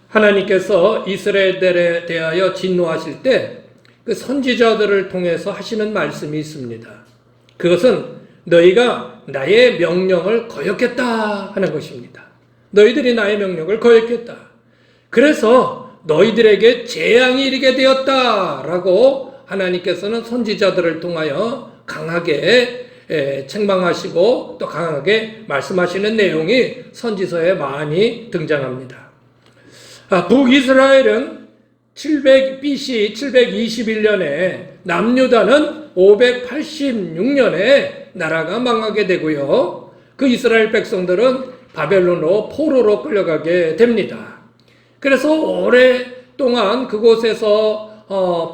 하나님께서 이스라엘들에 대하여 진노하실 때 그 선지자들을 통해서 하시는 말씀이 있습니다. 그것은 너희가 나의 명령을 거역했다 하는 것입니다. 너희들이 나의 명령을 거역했다. 그래서 너희들에게 재앙이 이르게 되었다라고 하나님께서는 선지자들을 통하여 강하게 책망하시고 또 강하게 말씀하시는 내용이 선지서에 많이 등장합니다. 북이스라엘은 BC 721년에 남유다는 586년에 나라가 망하게 되고요. 그 이스라엘 백성들은 바벨론으로 포로로 끌려가게 됩니다. 그래서 오랫동안 그곳에서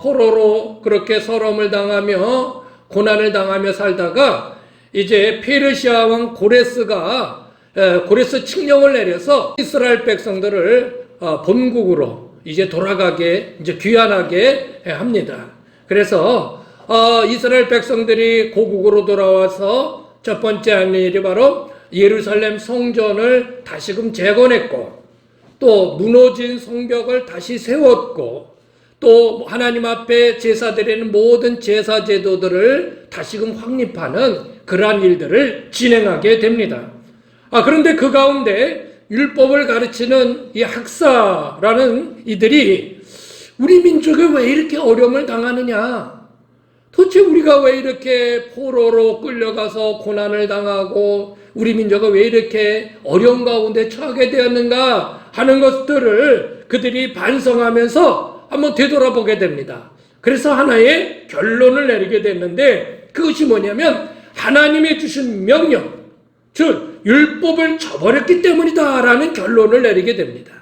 포로로 그렇게 서름을 당하며 고난을 당하며 살다가 이제 페르시아 왕 고레스 칙령을 내려서 이스라엘 백성들을 본국으로 이제 돌아가게 이제 귀환하게 합니다. 그래서 이스라엘 백성들이 고국으로 돌아와서 첫 번째 한 일이 바로 예루살렘 성전을 다시금 재건했고 또 무너진 성벽을 다시 세웠고 또 하나님 앞에 제사드리는 모든 제사 제도들을 다시금 확립하는 그러한 일들을 진행하게 됩니다. 그런데 그 가운데 율법을 가르치는 이 학사라는 이들이 우리 민족이 왜 이렇게 어려움을 당하느냐? 도대체 우리가 왜 이렇게 포로로 끌려가서 고난을 당하고 우리 민족이 왜 이렇게 어려운 가운데 처하게 되었는가 하는 것들을 그들이 반성하면서 한번 되돌아보게 됩니다. 그래서 하나의 결론을 내리게 됐는데 그것이 뭐냐면 하나님의 주신 명령, 즉 율법을 저버렸기 때문이다라는 결론을 내리게 됩니다.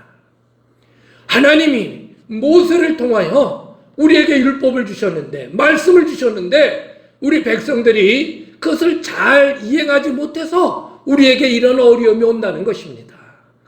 하나님이 모세를 통하여 우리에게 율법을 주셨는데 말씀을 주셨는데 우리 백성들이 그것을 잘 이행하지 못해서 우리에게 이런 어려움이 온다는 것입니다.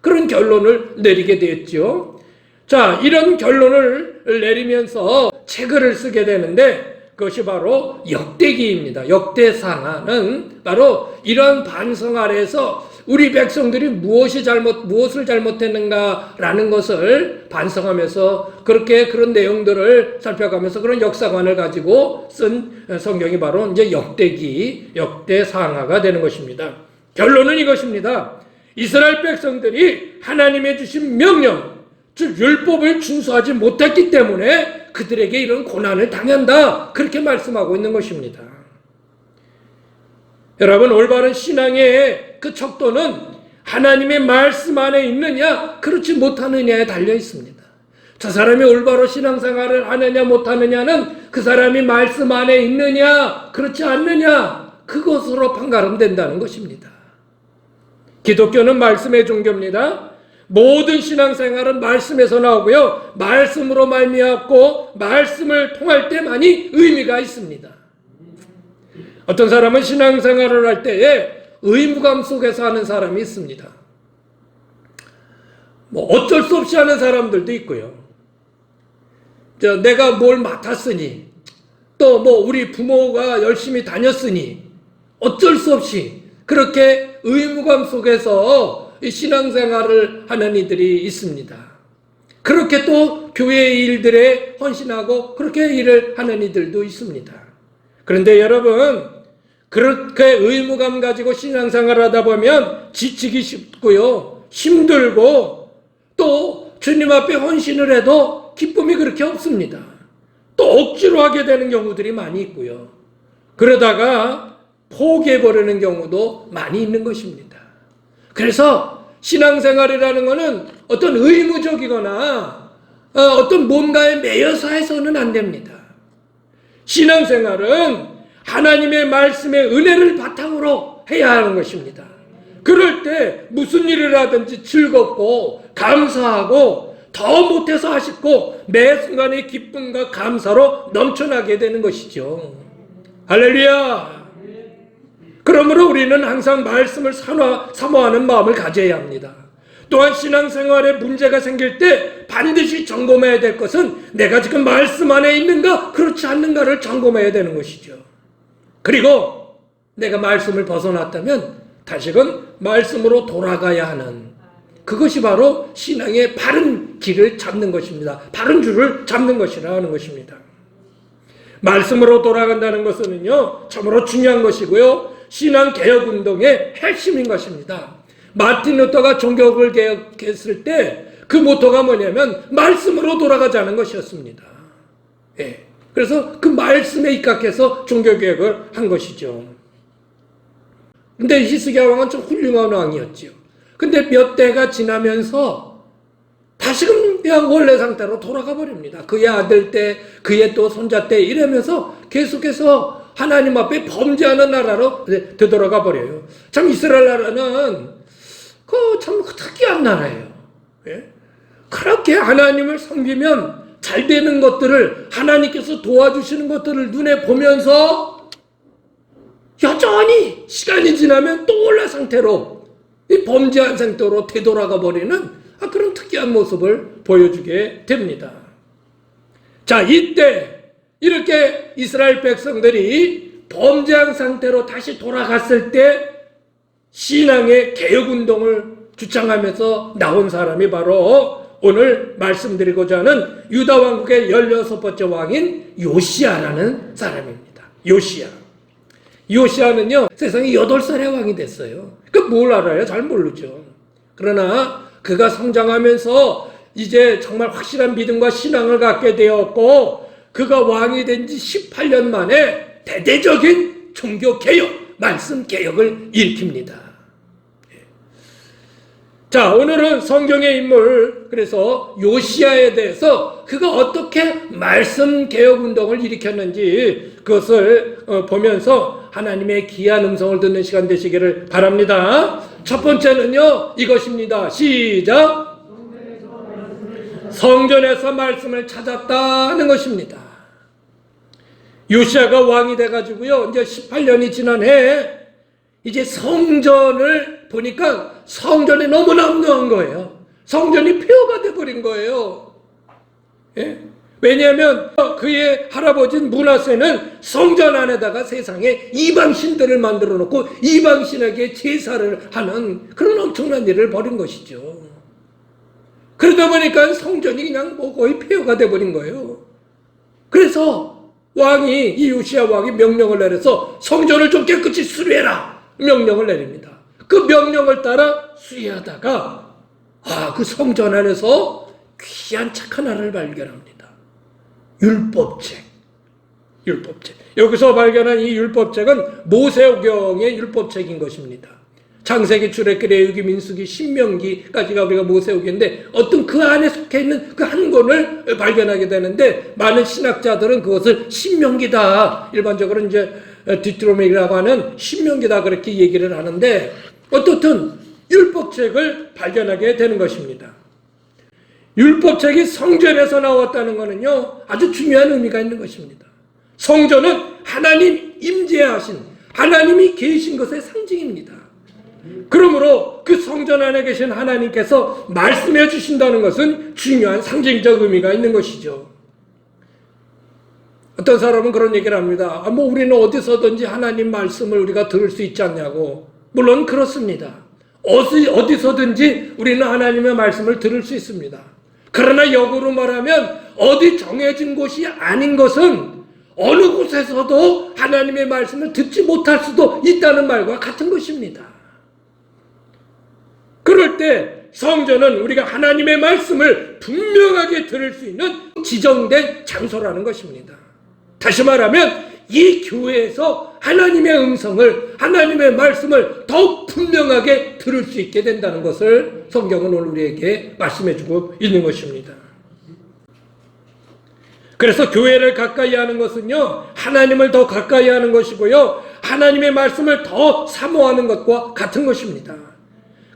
그런 결론을 내리게 되었죠. 자, 이런 결론을 내리면서 책을 쓰게 되는데 그것이 바로 역대기입니다. 역대상하는 바로 이런 반성 아래에서 우리 백성들이 무엇을 잘못했는가라는 것을 반성하면서 그렇게 그런 내용들을 살펴가면서 그런 역사관을 가지고 쓴 성경이 바로 이제 역대상하가 되는 것입니다. 결론은 이것입니다. 이스라엘 백성들이 하나님의 주신 명령, 즉 율법을 준수하지 못했기 때문에 그들에게 이런 고난을 당한다. 그렇게 말씀하고 있는 것입니다. 여러분, 올바른 신앙의 그 척도는 하나님의 말씀 안에 있느냐 그렇지 못하느냐에 달려 있습니다. 저 사람이 올바로 신앙생활을 하느냐 못하느냐는 그 사람이 말씀 안에 있느냐 그렇지 않느냐 그것으로 판가름된다는 것입니다. 기독교는 말씀의 종교입니다. 모든 신앙생활은 말씀에서 나오고요. 말씀으로 말미암고 말씀을 통할 때만이 의미가 있습니다. 어떤 사람은 신앙생활을 할 때에 의무감 속에서 하는 사람이 있습니다. 어쩔 수 없이 하는 사람들도 있고요. 내가 뭘 맡았으니 또 우리 부모가 열심히 다녔으니 어쩔 수 없이 그렇게 의무감 속에서 신앙생활을 하는 이들이 있습니다. 그렇게 또 교회의 일들에 헌신하고 그렇게 일을 하는 이들도 있습니다. 그런데 여러분, 그렇게 의무감 가지고 신앙생활을 하다 보면 지치기 쉽고요, 힘들고 또 주님 앞에 헌신을 해도 기쁨이 그렇게 없습니다. 또 억지로 하게 되는 경우들이 많이 있고요. 그러다가 포기해버리는 경우도 많이 있는 것입니다. 그래서 신앙생활이라는 것은 어떤 의무적이거나 어떤 뭔가에 매여서 해서는 안 됩니다. 신앙생활은 하나님의 말씀의 은혜를 바탕으로 해야 하는 것입니다. 그럴 때 무슨 일을 하든지 즐겁고 감사하고 더 못해서 아쉽고 매 순간의 기쁨과 감사로 넘쳐나게 되는 것이죠. 할렐루야. 그러므로 우리는 항상 말씀을 사모하는 마음을 가져야 합니다. 또한 신앙생활에 문제가 생길 때 반드시 점검해야 될 것은 내가 지금 말씀 안에 있는가 그렇지 않는가를 점검해야 되는 것이죠. 그리고 내가 말씀을 벗어났다면 다시금 말씀으로 돌아가야 하는 그것이 바로 신앙의 바른 길을 잡는 것입니다. 바른 줄을 잡는 것이라 하는 것입니다. 말씀으로 돌아간다는 것은요, 참으로 중요한 것이고요, 신앙 개혁 운동의 핵심인 것입니다. 마틴 루터가 종교를 개혁했을 때 그 모토가 뭐냐면 말씀으로 돌아가자는 것이었습니다. 예. 그래서 그 말씀에 입각해서 종교 개혁을 한 것이죠. 근데 히스기야 왕은 좀 훌륭한 왕이었죠. 근데 몇 대가 지나면서 다시금 그냥 원래 상태로 돌아가 버립니다. 그의 아들 때, 그의 또 손자 때 이러면서 계속해서 하나님 앞에 범죄하는 나라로 되돌아가 버려요. 참 이스라엘 나라는 참 특이한 나라예요. 예? 그렇게 하나님을 섬기면 잘 되는 것들을, 하나님께서 도와주시는 것들을 눈에 보면서 여전히 시간이 지나면 또 원래 상태로, 이 범죄한 상태로 되돌아가 버리는 그런 특이한 모습을 보여주게 됩니다. 자, 이때 이렇게 이스라엘 백성들이 범죄한 상태로 다시 돌아갔을 때 신앙의 개혁운동을 주창하면서 나온 사람이 바로 오늘 말씀드리고자 하는 유다 왕국의 16번째 왕인 요시야라는 사람입니다. 요시야는요, 세상에 8살의 왕이 됐어요. 뭘 알아요? 잘 모르죠. 그러나 그가 성장하면서 이제 정말 확실한 믿음과 신앙을 갖게 되었고, 그가 왕이 된 지 18년 만에 대대적인 종교 개혁, 말씀 개혁을 일으킵니다. 자, 오늘은 성경의 인물, 그래서 요시야에 대해서 그가 어떻게 말씀 개혁 운동을 일으켰는지 그것을 보면서 하나님의 귀한 음성을 듣는 시간 되시기를 바랍니다. 첫 번째는요, 이것입니다. 시작! 성전에서 말씀을 찾았다는 것입니다. 요시야가 왕이 돼가지고요, 이제 18년이 지난 해에 이제 성전을 보니까 성전이 너무 남루한 거예요. 성전이 폐허가 돼버린 거예요. 예? 왜냐하면 그의 할아버지인 므낫세는 성전 안에다가 세상에 이방신들을 만들어 놓고 이방신에게 제사를 하는 그런 엄청난 일을 벌인 것이죠. 그러다 보니까 성전이 그냥 거의 폐허가 돼버린 거예요. 그래서 이 요시야 왕이 명령을 내려서 성전을 좀 깨끗이 수리해라 명령을 내립니다. 그 명령을 따라 수리하다가 그 성전 안에서 귀한 책 하나를 발견합니다. 율법책. 여기서 발견한 이 율법책은 모세오경의 율법책인 것입니다. 창세기, 출애굽기, 레위기, 민수기, 신명기까지가 우리가 모세오경인데 어떤 그 안에 속해 있는 그 한 권을 발견하게 되는데, 많은 신학자들은 그것을 신명기다, 일반적으로 이제 디트로메이라고 하는 신명기다 그렇게 얘기를 하는데, 어떻든 율법책을 발견하게 되는 것입니다. 율법책이 성전에서 나왔다는 것은요, 아주 중요한 의미가 있는 것입니다. 성전은 하나님 임재하신, 하나님이 계신 것의 상징입니다. 그러므로 그 성전 안에 계신 하나님께서 말씀해 주신다는 것은 중요한 상징적 의미가 있는 것이죠. 어떤 사람은 그런 얘기를 합니다. 우리는 어디서든지 하나님 말씀을 우리가 들을 수 있지 않냐고. 물론 그렇습니다. 어디서든지 우리는 하나님의 말씀을 들을 수 있습니다. 그러나 역으로 말하면 어디 정해진 곳이 아닌 것은 어느 곳에서도 하나님의 말씀을 듣지 못할 수도 있다는 말과 같은 것입니다. 그럴 때 성전은 우리가 하나님의 말씀을 분명하게 들을 수 있는 지정된 장소라는 것입니다. 다시 말하면 이 교회에서 하나님의 음성을, 하나님의 말씀을 더욱 분명하게 들을 수 있게 된다는 것을 성경은 오늘 우리에게 말씀해주고 있는 것입니다. 그래서 교회를 가까이 하는 것은요, 하나님을 더 가까이 하는 것이고요, 하나님의 말씀을 더 사모하는 것과 같은 것입니다.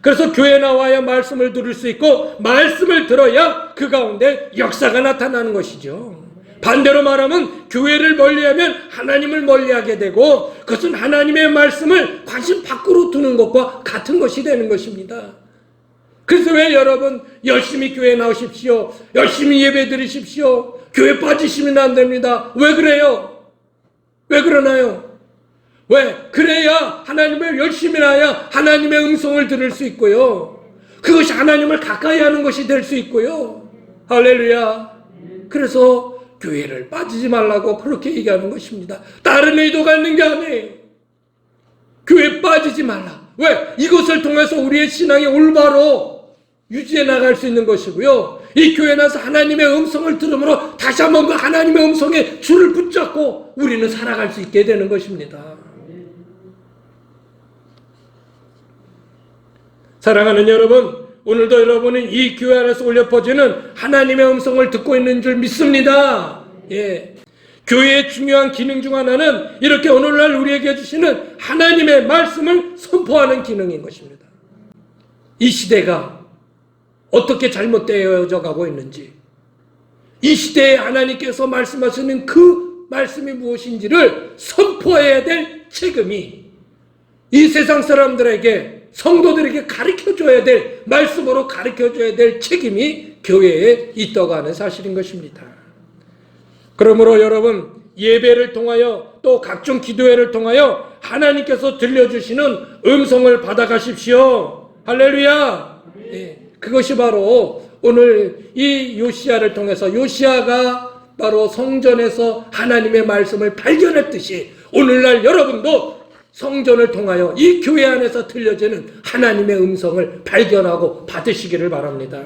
그래서 교회에 나와야 말씀을 들을 수 있고, 말씀을 들어야 그 가운데 역사가 나타나는 것이죠. 반대로 말하면 교회를 멀리하면 하나님을 멀리하게 되고, 그것은 하나님의 말씀을 관심 밖으로 두는 것과 같은 것이 되는 것입니다. 그래서 왜 여러분 열심히 교회에 나오십시오, 열심히 예배 드리십시오, 교회 빠지시면 안 됩니다. 왜 그래요? 왜 그러나요? 왜? 그래야 하나님을 열심히 나야 하나님의 음성을 들을 수 있고요, 그것이 하나님을 가까이 하는 것이 될 수 있고요. 할렐루야. 그래서 교회를 빠지지 말라고 그렇게 얘기하는 것입니다. 다른 의도가 있는 게 아니에요. 교회 빠지지 말라. 왜? 이것을 통해서 우리의 신앙이 올바로 유지해 나갈 수 있는 것이고요. 이 교회 나서 하나님의 음성을 들음으로 다시 한번 그 하나님의 음성에 줄을 붙잡고 우리는 살아갈 수 있게 되는 것입니다. 사랑하는 여러분, 오늘도 여러분은 이 교회 안에서 울려 퍼지는 하나님의 음성을 듣고 있는 줄 믿습니다. 예. 교회의 중요한 기능 중 하나는 이렇게 오늘날 우리에게 주시는 하나님의 말씀을 선포하는 기능인 것입니다. 이 시대가 어떻게 잘못되어져 가고 있는지, 이 시대에 하나님께서 말씀하시는 그 말씀이 무엇인지를 선포해야 될 책임이 이 세상 사람들에게, 성도들에게 가르쳐줘야 될, 말씀으로 가르쳐줘야 될 책임이 교회에 있다고 하는 사실인 것입니다. 그러므로 여러분, 예배를 통하여 또 각종 기도회를 통하여 하나님께서 들려주시는 음성을 받아가십시오. 할렐루야. 예, 그것이 바로 오늘 이 요시야를 통해서, 요시야가 바로 성전에서 하나님의 말씀을 발견했듯이 오늘날 여러분도 성전을 통하여 이 교회 안에서 들려지는 하나님의 음성을 발견하고 받으시기를 바랍니다.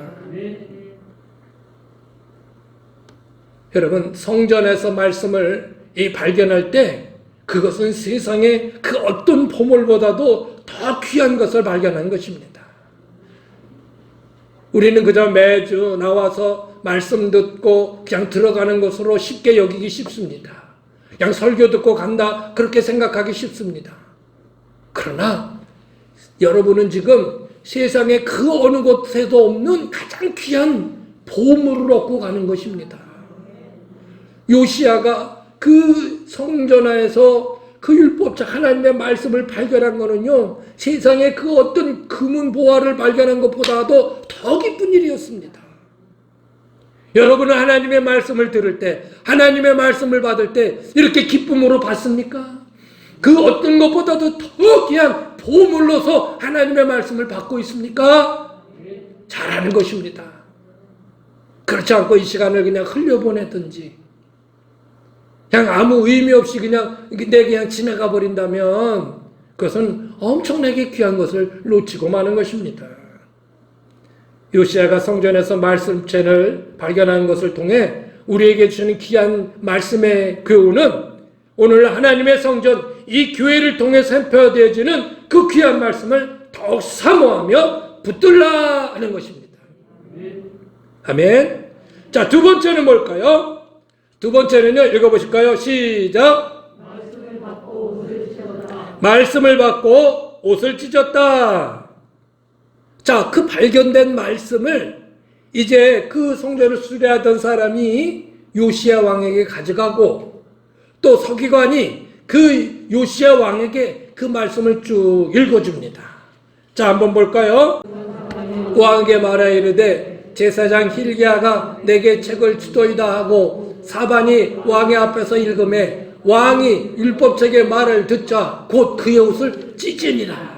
여러분, 성전에서 말씀을 발견할 때 그것은 세상의 그 어떤 보물보다도 더 귀한 것을 발견한 것입니다. 우리는 그저 매주 나와서 말씀 듣고 그냥 들어가는 것으로 쉽게 여기기 쉽습니다. 그냥 설교 듣고 간다, 그렇게 생각하기 쉽습니다. 그러나 여러분은 지금 세상의 그 어느 곳에도 없는 가장 귀한 보물을 얻고 가는 것입니다. 요시야가 그 성전 안에서 그 율법책 하나님의 말씀을 발견한 거는요, 세상의 그 어떤 금은 보화를 발견한 것보다도 더 기쁜 일이었습니다. 여러분은 하나님의 말씀을 들을 때, 하나님의 말씀을 받을 때 이렇게 기쁨으로 받습니까? 그 어떤 것보다도 더 귀한 보물로서 하나님의 말씀을 받고 있습니까? 잘하는 것입니다. 그렇지 않고 이 시간을 그냥 흘려보내든지 그냥 아무 의미 없이 그냥 지나가 버린다면 그것은 엄청나게 귀한 것을 놓치고 마는 것입니다. 요시야가 성전에서 말씀책을 발견한 것을 통해 우리에게 주는 귀한 말씀의 교훈은 오늘 하나님의 성전, 이 교회를 통해 선포되어지는 그 귀한 말씀을 더욱 사모하며 붙들라 하는 것입니다. 아멘. 자, 두 번째는 뭘까요? 두 번째는요, 읽어보실까요? 시작. 말씀을 받고 옷을 찢었다. 자, 그 발견된 말씀을 이제 그 성전을 수리하던 사람이 요시야 왕에게 가져가고 또 서기관이 그 요시야 왕에게 그 말씀을 쭉 읽어줍니다. 자, 한번 볼까요? 왕에게 말하여 이르되 제사장 힐기야가 내게 책을 주도이다 하고 사반이 왕의 앞에서 읽음에 왕이 율법책의 말을 듣자 곧 그의 옷을 찢으니라.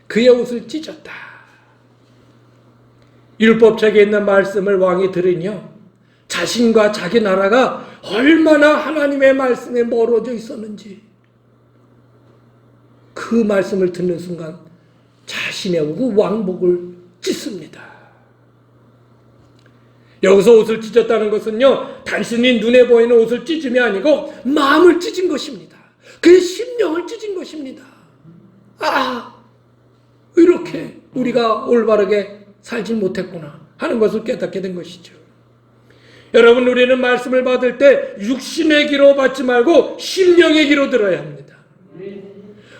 그의 옷을 찢었다. 율법책에 있는 말씀을 왕이 들으며 자신과 자기 나라가 얼마나 하나님의 말씀에 멀어져 있었는지 그 말씀을 듣는 순간 자신의 그 왕복을 찢습니다. 여기서 옷을 찢었다는 것은요, 단순히 눈에 보이는 옷을 찢음이 아니고 마음을 찢은 것입니다. 그의 심령을 찢은 것입니다. 아, 이렇게 우리가 올바르게 살지 못했구나 하는 것을 깨닫게 된 것이죠. 여러분, 우리는 말씀을 받을 때 육신의 귀로 받지 말고 심령의 귀로 들어야 합니다.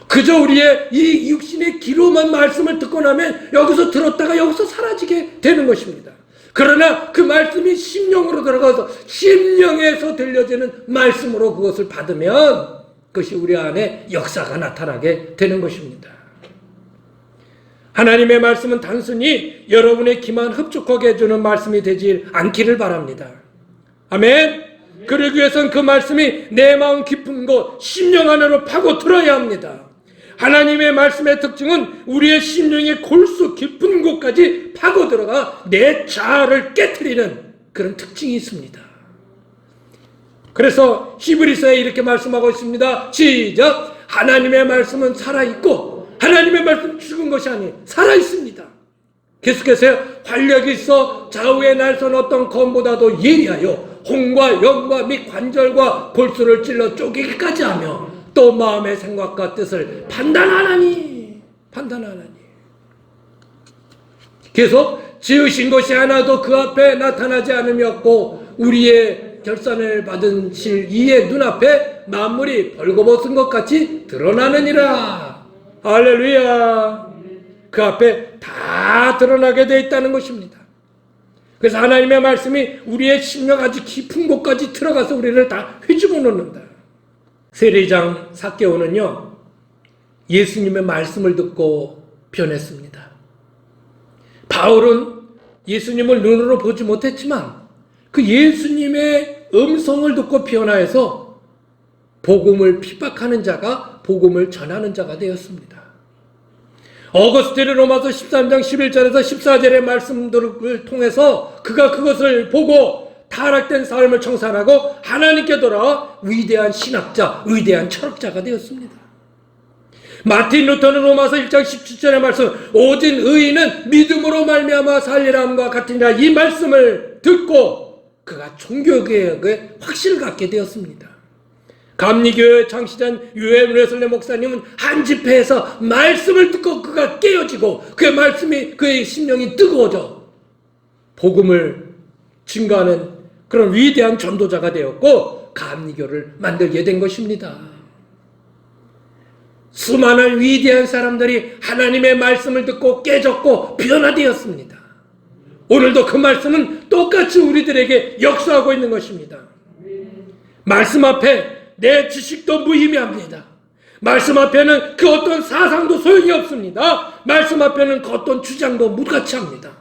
그저 우리의 이 육신의 귀로만 말씀을 듣고 나면 여기서 들었다가 여기서 사라지게 되는 것입니다. 그러나 그 말씀이 심령으로 들어가서 심령에서 들려지는 말씀으로 그것을 받으면 그것이 우리 안에 역사가 나타나게 되는 것입니다. 하나님의 말씀은 단순히 여러분의 귀만 흡족하게 해주는 말씀이 되지 않기를 바랍니다. 아멘. 그러기 위해서는 그 말씀이 내 마음 깊은 곳 심령 안으로 파고 들어야 합니다. 하나님의 말씀의 특징은 우리의 심령의 골수 깊은 곳까지 파고 들어가 내 자아를 깨트리는 그런 특징이 있습니다. 그래서 히브리서에 이렇게 말씀하고 있습니다. 시작! 하나님의 말씀은 살아있고 하나님의 말씀은 죽은 것이 아니 살아있습니다. 계속해서 활력이 있어 좌우에 날선 어떤 검보다도 예리하여 홍과 영과 및 관절과 골수를 찔러 쪼개기까지 하며 또 마음의 생각과 뜻을 판단하나니. 계속 지으신 것이 하나도 그 앞에 나타나지 않음이었고 우리의 결산을 받은 실 이의 눈앞에 만물이 벌거벗은 것 같이 드러나느니라. 할렐루야. 그 앞에 다 드러나게 되어 있다는 것입니다. 그래서 하나님의 말씀이 우리의 심령 아주 깊은 곳까지 들어가서 우리를 다 휘집어 놓는다. 세리장 삭개오는요, 예수님의 말씀을 듣고 변했습니다. 바울은 예수님을 눈으로 보지 못했지만 그 예수님의 음성을 듣고 변화해서 복음을 핍박하는 자가 복음을 전하는 자가 되었습니다. 어거스틴의 로마서 13장 11절에서 14절의 말씀들을 통해서 그가 그것을 보고 타락된 삶을 청산하고 하나님께 돌아와 위대한 신학자, 위대한 철학자가 되었습니다. 마틴 루터는 로마서 1장 17절의 말씀, 오직 의인은 믿음으로 말미암아 살리라함과 같으니라, 이 말씀을 듣고 그가 종교개혁에 확신을 갖게 되었습니다. 감리교회 창시자인 유엔 웨슬리 목사님은 한 집회에서 말씀을 듣고 그가 깨어지고 그의 말씀이 그의 심령이 뜨거워져 복음을 증거하는 그런 위대한 전도자가 되었고 감리교를 만들게 된 것입니다. 수많은 위대한 사람들이 하나님의 말씀을 듣고 깨졌고 변화되었습니다. 오늘도 그 말씀은 똑같이 우리들에게 역사하고 있는 것입니다. 말씀 앞에 내 지식도 무의미합니다. 말씀 앞에는 그 어떤 사상도 소용이 없습니다. 말씀 앞에는 그 어떤 주장도 무가치합니다.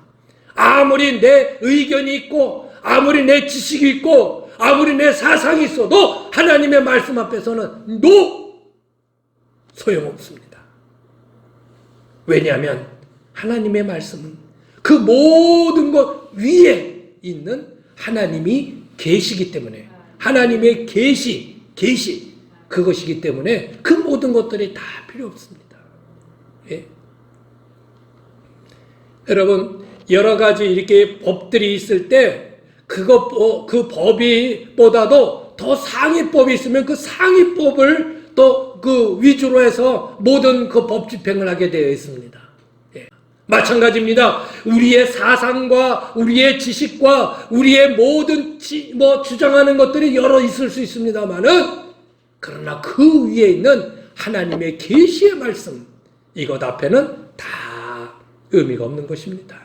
아무리 내 의견이 있고 아무리 내 지식이 있고 아무리 내 사상이 있어도 하나님의 말씀 앞에서는 소용없습니다. 왜냐하면 하나님의 말씀은 그 모든 것 위에 있는 하나님이 계시기 때문에 하나님의 계시 그것이기 때문에 그 모든 것들이 다 필요 없습니다. 예. 여러분 여러 가지 이렇게 법들이 있을 때 그 법이보다도 더 상위법이 있으면 그 상위법을 또 그 위주로 해서 모든 그 법 집행을 하게 되어 있습니다. 예. 마찬가지입니다. 우리의 사상과 우리의 지식과 우리의 모든 주장하는 것들이 여러 있을 수 있습니다만은 그러나 그 위에 있는 하나님의 계시의 말씀 이것 앞에는 다 의미가 없는 것입니다.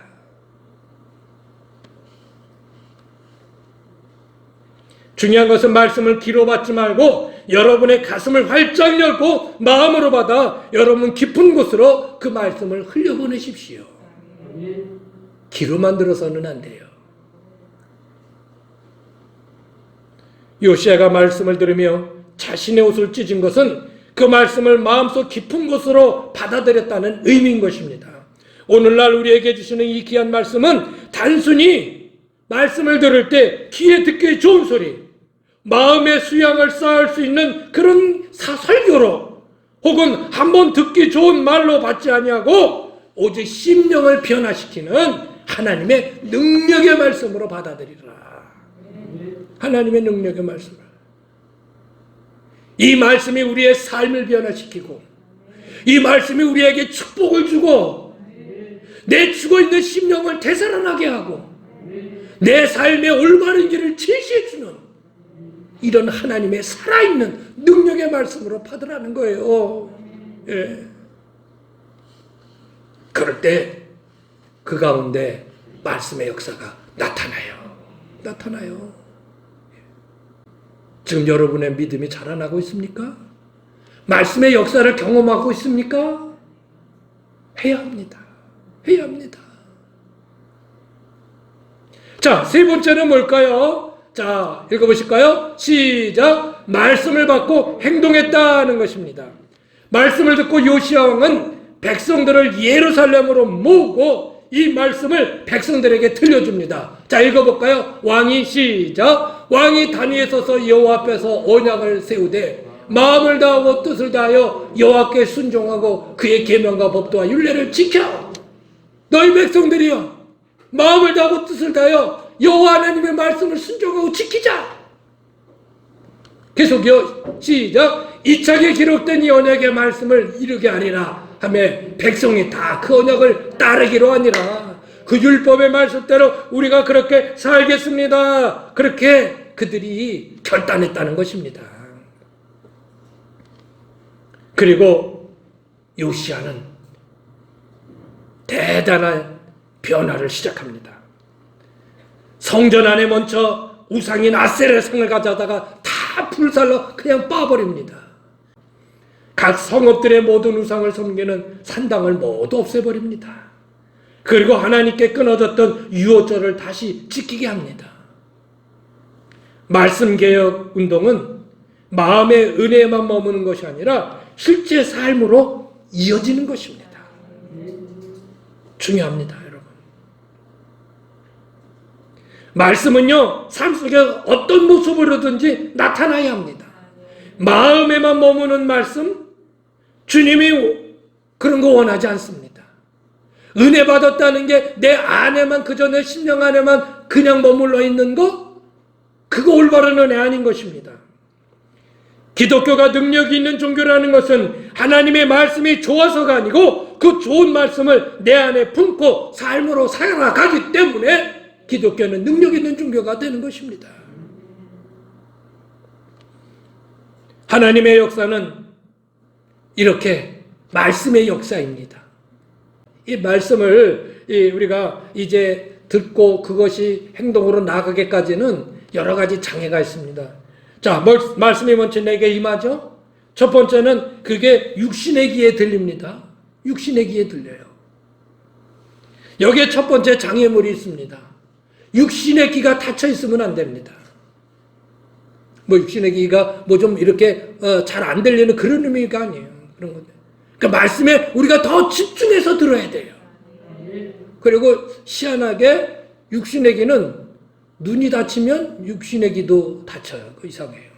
중요한 것은 말씀을 귀로 받지 말고 여러분의 가슴을 활짝 열고 마음으로 받아 여러분 깊은 곳으로 그 말씀을 흘려보내십시오. 귀로만 들어서는 안 돼요. 요시야가 말씀을 들으며 자신의 옷을 찢은 것은 그 말씀을 마음속 깊은 곳으로 받아들였다는 의미인 것입니다. 오늘날 우리에게 주시는 이 귀한 말씀은 단순히 말씀을 들을 때 귀에 듣기 좋은 소리, 마음의 수양을 쌓을 수 있는 그런 설교로 혹은 한번 듣기 좋은 말로 받지 아니하고 오직 심령을 변화시키는 하나님의 능력의 말씀으로 받아들이라. 하나님의 능력의 말씀을. 이 말씀이 우리의 삶을 변화시키고 이 말씀이 우리에게 축복을 주고 내 죽어있는 심령을 되살아나게 하고 내 삶의 올바른 길을 제시해주는 이런 하나님의 살아있는 능력의 말씀으로 받으라는 거예요. 예. 그럴 때 그 가운데 말씀의 역사가 나타나요. 지금 여러분의 믿음이 자라나고 있습니까? 말씀의 역사를 경험하고 있습니까? 해야 합니다. 자, 세 번째는 뭘까요? 자, 읽어보실까요? 시작! 말씀을 받고 행동했다는 것입니다. 말씀을 듣고 요시야 왕은 백성들을 예루살렘으로 모으고 이 말씀을 백성들에게 들려줍니다. 자, 읽어볼까요? 왕이 시작. 왕이 단위에 서서 여호와 앞에서 언약을 세우되 마음을 다하고 뜻을 다하여 여호와께 순종하고 그의 계명과 법도와 율례를 지켜. 너희 백성들이여, 마음을 다하고 뜻을 다하여 여호와 하나님의 말씀을 순종하고 지키자. 계속요. 시작. 이 책에 기록된 이 언약의 말씀을 이루게 하리라 하며 백성이 다 그 언약을 따르기로 하니라. 그 율법의 말씀대로 우리가 그렇게 살겠습니다. 그렇게 그들이 결단했다는 것입니다. 그리고 요시야는 대단한 변화를 시작합니다. 성전 안에 먼저 우상인 아세라상을 가져다가 다 불살로 그냥 빠버립니다. 각 성읍들의 모든 우상을 섬기는 산당을 모두 없애버립니다. 그리고 하나님께 끊어졌던 유월절을 다시 지키게 합니다. 말씀개혁 운동은 마음의 은혜에만 머무는 것이 아니라 실제 삶으로 이어지는 것입니다. 중요합니다, 여러분. 말씀은요, 삶 속에 어떤 모습으로든지 나타나야 합니다. 마음에만 머무는 말씀, 주님이 그런 거 원하지 않습니다. 은혜 받았다는 게 내 안에만, 그저 내 심령 안에만 그냥 머물러 있는 거, 그거 올바른 은혜 아닌 것입니다. 기독교가 능력이 있는 종교라는 것은 하나님의 말씀이 좋아서가 아니고 그 좋은 말씀을 내 안에 품고 삶으로 살아가기 때문에 기독교는 능력 있는 종교가 되는 것입니다. 하나님의 역사는 이렇게 말씀의 역사입니다. 이 말씀을 우리가 이제 듣고 그것이 행동으로 나가기까지는 여러 가지 장애가 있습니다. 자, 말씀이 먼저 내게 임하죠? 첫 번째는 그게 육신의 귀에 들립니다. 육신의 귀에 들려요. 여기에 첫 번째 장애물이 있습니다. 육신의 귀가 닫혀 있으면 안 됩니다. 육신의 귀가 좀 이렇게 잘 안 들리는 그런 의미가 아니에요. 그런 건데. 그러니까 말씀에 우리가 더 집중해서 들어야 돼요. 그리고 희한하게 육신의 귀는 눈이 다치면 육신의 귀도 다쳐요. 그 이상해요.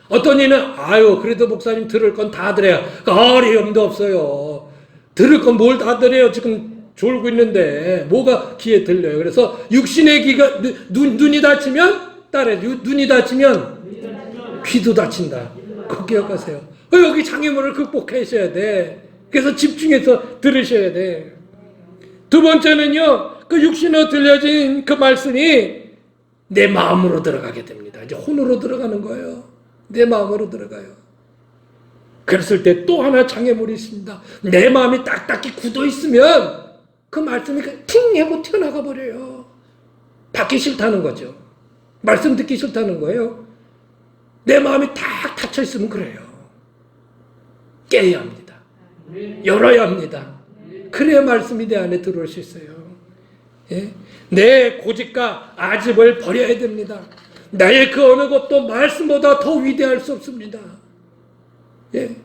어떤 이는 그래도 목사님 들을 건 다 들어야 어려움도 없어요. 들을 건 뭘 다 들어요. 지금 졸고 있는데 뭐가 귀에 들려요. 그래서 육신의 귀가 눈이 다치면 눈이 다치면 귀도 다친다. 그거 기억하세요. 여기 장애물을 극복하셔야 돼. 그래서 집중해서 들으셔야 돼. 두 번째는요, 그 육신으로 들려진 그 말씀이 내 마음으로 들어가게 됩니다. 이제 혼으로 들어가는 거예요. 내 마음으로 들어가요. 그랬을 때 또 하나 장애물이 있습니다. 내 마음이 딱딱히 굳어 있으면 그 말씀이 팅 하고 튀어나가 버려요. 받기 싫다는 거죠. 말씀 듣기 싫다는 거예요. 내 마음이 딱 닫혀 있으면 그래요. 깨야 합니다. 열어야 합니다. 그래야 말씀이 내 안에 들어올 수 있어요. 예? 내 고집과 아집을 버려야 됩니다. 나의 그 어느 것도 말씀보다 더 위대할 수 없습니다. 예?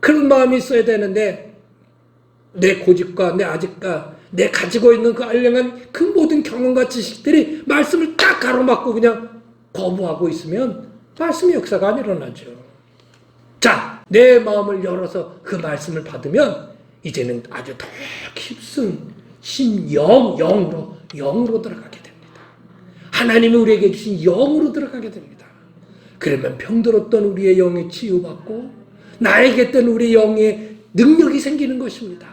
그런 마음이 있어야 되는데 내 고집과 내 아집과 내 가지고 있는 그 알량한 그 모든 경험과 지식들이 말씀을 딱 가로막고 그냥 거부하고 있으면 말씀의 역사가 안 일어나죠. 자, 내 마음을 열어서 그 말씀을 받으면 이제는 아주 더 깊은 영으로 들어가게 됩니다. 하나님이 우리에게 주신 영으로 들어가게 됩니다. 그러면 병들었던 우리의 영이 치유받고 나에게 있던 우리의 영의 능력이 생기는 것입니다.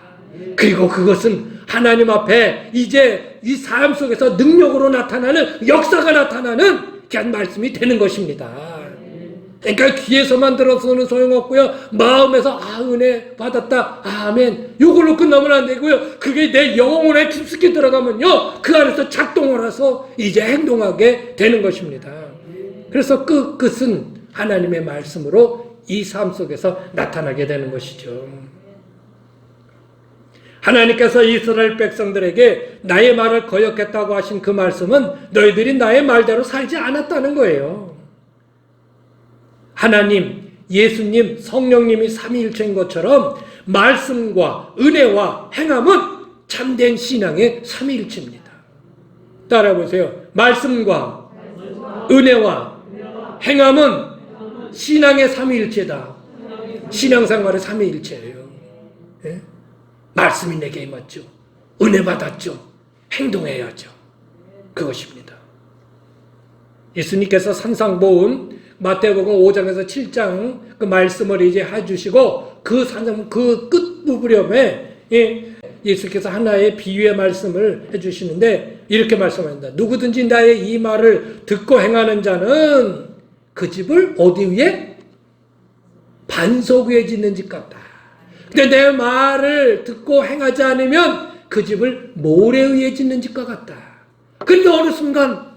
그리고 그것은 하나님 앞에 이제 이 삶 속에서 능력으로 나타나는, 역사가 나타나는 그런 말씀이 되는 것입니다. 그러니까 귀에서만 들어서는 소용없고요. 마음에서 은혜 받았다. 아멘. 이걸로 끝나면 안 되고요. 그게 내 영혼에 깊숙이 들어가면요. 그 안에서 작동을 해서 이제 행동하게 되는 것입니다. 그래서 그 끝은 하나님의 말씀으로 이 삶 속에서 나타나게 되는 것이죠. 하나님께서 이스라엘 백성들에게 나의 말을 거역했다고 하신 그 말씀은 너희들이 나의 말대로 살지 않았다는 거예요. 하나님, 예수님, 성령님이 삼위일체인 것처럼 말씀과 은혜와 행함은 참된 신앙의 삼위일체입니다. 따라해보세요. 말씀과 은혜와 행함은 신앙의 삼위일체다. 신앙생활의 삼위일체예요. 예? 말씀이 내게 임했죠. 은혜 받았죠. 행동해야죠. 그것입니다. 예수님께서 산상보훈 마태복음 5장에서 7장 그 말씀을 이제 해주시고 그 산상 그 끝부분에 예수께서 하나의 비유의 말씀을 해주시는데 이렇게 말씀합니다. 누구든지 나의 이 말을 듣고 행하는 자는 그 집을 어디 위에? 반석 위에 짓는 집 같다. 근데 내 말을 듣고 행하지 않으면 그 집을 모래 위에 짓는 집과 같다. 근데 어느 순간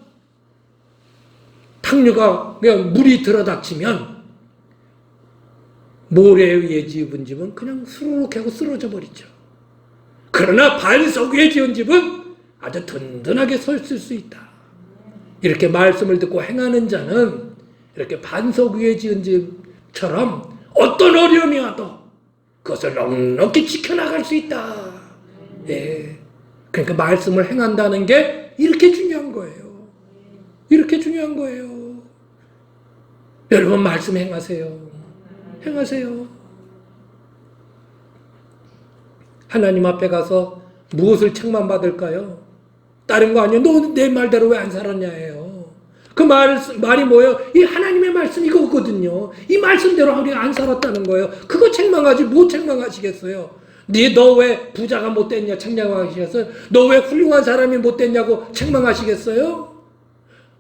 탕류가 그냥 물이 들어닥치면 모래 위에 지은 집은 그냥 수르륵 하고 쓰러져 버리죠. 그러나 반석 위에 지은 집은 아주 든든하게 서 있을 수 있다. 이렇게 말씀을 듣고 행하는 자는 이렇게 반석 위에 지은 집처럼 어떤 어려움이 와도 그것을 넉넉히 지켜나갈 수 있다. 예. 그러니까 말씀을 행한다는 게 이렇게 중요한 거예요. 이렇게 중요한 거예요. 여러분 말씀 행하세요. 행하세요. 하나님 앞에 가서 무엇을 책망받을까요? 다른 거 아니에요. 너 내 말대로 왜 안 살았냐예요. 그 말이 뭐예요? 이 하나님의 말씀 이거거든요. 이 말씀대로 우리가 안 살았다는 거예요. 그거 책망하지 뭐 책망하시겠어요? 너 왜 부자가 못 됐냐 책망하시겠어요? 너 왜 훌륭한 사람이 못 됐냐고 책망하시겠어요?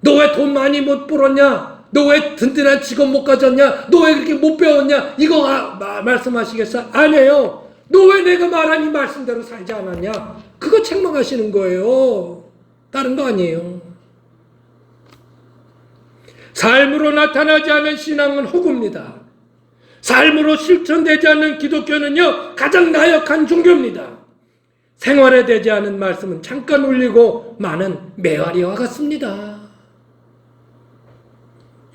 너 왜 돈 많이 못 벌었냐? 너 왜 든든한 직업 못 가졌냐? 너 왜 그렇게 못 배웠냐? 이거 말씀하시겠어요? 아니에요. 너 왜 내가 말한 이 말씀대로 살지 않았냐? 그거 책망하시는 거예요. 다른 거 아니에요. 삶으로 나타나지 않은 신앙은 허구입니다. 삶으로 실천되지 않는 기독교는요, 가장 나약한 종교입니다. 생활에 되지 않은 말씀은 잠깐 울리고 많은 메아리와 같습니다.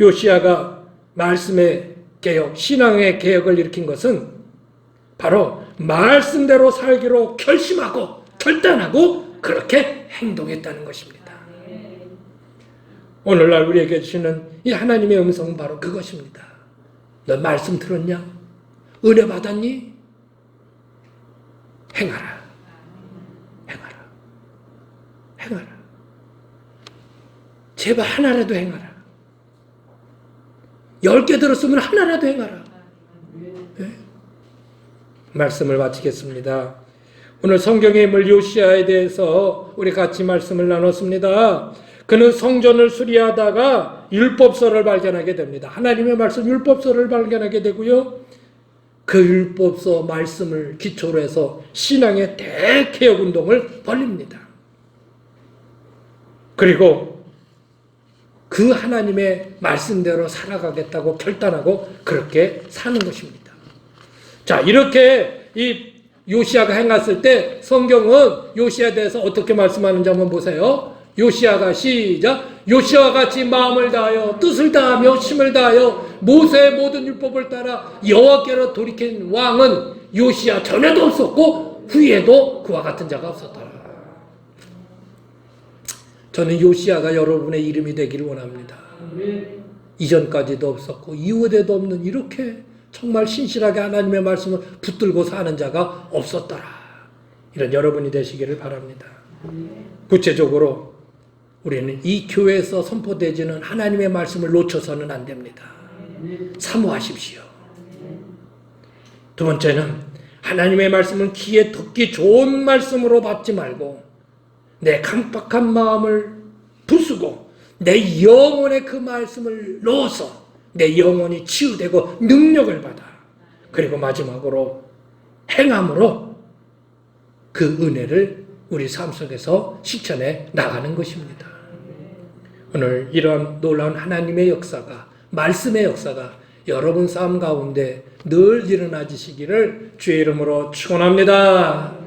요시야가 말씀의 개혁, 신앙의 개혁을 일으킨 것은 바로 말씀대로 살기로 결심하고 결단하고 그렇게 행동했다는 것입니다. 오늘날 우리에게 주시는 이 하나님의 음성은 바로 그것입니다. 너 말씀 들었냐? 은혜 받았니? 행하라. 행하라. 행하라. 제발 하나라도 행하라. 10개 들었으면 하나라도 행하라. 네? 말씀을 마치겠습니다. 오늘 성경의 인물 요시야에 대해서 우리 같이 말씀을 나눴습니다. 그는 성전을 수리하다가 율법서를 발견하게 됩니다. 하나님의 말씀 율법서를 발견하게 되고요. 그 율법서 말씀을 기초로 해서 신앙의 대개혁 운동을 벌립니다. 그리고 그 하나님의 말씀대로 살아가겠다고 결단하고 그렇게 사는 것입니다. 자, 이렇게 이 요시야가 행했을 때 성경은 요시야에 대해서 어떻게 말씀하는지 한번 보세요. 요시야가 시작. 요시야와 같이 마음을 다하여 뜻을 다하며 힘을 다하여 모세의 모든 율법을 따라 여호와께로 돌이킨 왕은 요시야 전에도 없었고 후에도 그와 같은 자가 없었더라. 저는 요시야가 여러분의 이름이 되기를 원합니다. 이전까지도 없었고 이후에도 없는 이렇게 정말 신실하게 하나님의 말씀을 붙들고 사는 자가 없었더라. 이런 여러분이 되시기를 바랍니다. 구체적으로 우리는 이 교회에서 선포되지는 하나님의 말씀을 놓쳐서는 안 됩니다. 사모하십시오. 두 번째는 하나님의 말씀은 귀에 듣기 좋은 말씀으로 받지 말고 내 강박한 마음을 부수고 내 영혼에 그 말씀을 넣어서 내 영혼이 치유되고 능력을 받아 그리고 마지막으로 행함으로 그 은혜를 우리 삶 속에서 실천해 나가는 것입니다. 오늘 이런 놀라운 하나님의 역사가 말씀의 역사가 여러분 삶 가운데 늘 일어나지시기를 주의 이름으로 축원합니다.